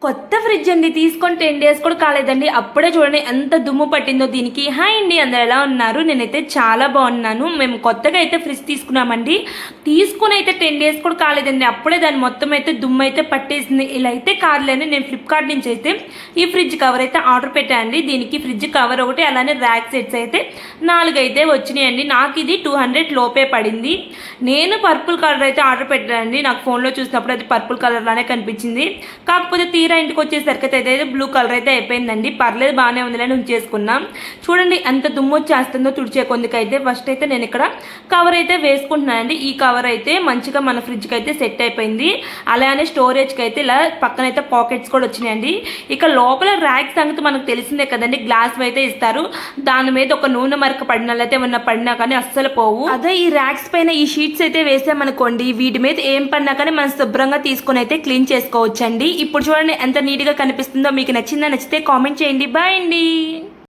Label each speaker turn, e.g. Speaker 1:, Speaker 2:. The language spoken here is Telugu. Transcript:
Speaker 1: కొత్త ఫ్రిడ్జ్ అండి, తీసుకొని 10 డేస్ కూడా కాలేదండి. అప్పుడే చూడండి ఎంత దుమ్ము పట్టిందో దీనికి. హాయ్ అండి, అందరు ఎలా ఉన్నారు? నేనైతే చాలా బాగున్నాను. మేము కొత్తగా అయితే ఫ్రిడ్జ్ తీసుకున్నామండి. తీసుకుని అయితే 10 డేస్ కూడా కాలేదండి, అప్పుడే దాన్ని మొత్తం అయితే దుమ్ము అయితే పట్టేసింది. ఇలా అయితే కాదులేని నేను ఫ్లిప్కార్ట్ నుంచి అయితే ఈ ఫ్రిడ్జ్ కవర్ అయితే ఆర్డర్ పెట్టానండి. దీనికి ఫ్రిడ్జ్ కవర్ ఒకటి, అలానే ర్యాక్ సెట్స్ అయితే 4 అయితే వచ్చినాయండి. నాకు ఇది 200 లోపే పడింది. నేను పర్పుల్ కలర్ అయితే ఆర్డర్ పెట్టానండి. నాకు ఫోన్లో చూసినప్పుడు అది పర్పుల్ కలర్ లానే కనిపించింది. కాకపోతే ఇంటికి వచ్చేసరికి అయితే బ్లూ కలర్ అయితే అయిపోయిందండి. పర్లేదు, బాగానే ఉందిలేని ఉంచేసుకున్నాం. చూడండి ఎంత దుమ్ము వచ్చేస్తుందో తుడిచే కొందుకైతే. ఫస్ట్ అయితే నేను ఇక్కడ కవర్ అయితే వేసుకుంటున్నానండి. ఈ కవర్ అయితే మంచిగా మన ఫ్రిడ్జ్కి అయితే సెట్ అయిపోయింది. అలానే స్టోరేజ్కి అయితే ఇలా పక్కనైతే పాకెట్స్ కూడా వచ్చినాయండి. ఇక లోపల ర్యాక్ సంగతి మనకు తెలిసిందే కదండి, గ్లాస్ అయితే ఇస్తారు. దాని మీద ఒక నూనె మరక పడినట్లయితే ఏమన్నా పడినా కానీ అస్సలు పోవు. అదే ఈ ర్యాక్స్ పైన ఈ షీట్స్ అయితే వేసామనుకోండి, వీటి మీద ఏం పడినా కానీ మనం శుభ్రంగా తీసుకుని అయితే క్లీన్ చేసుకోవచ్చండి. ఇప్పుడు చూడండి ఎంత నీట్గా కనిపిస్తుందో. మీకు నచ్చితే కామెంట్ చేయండి. బాయ్ అండి.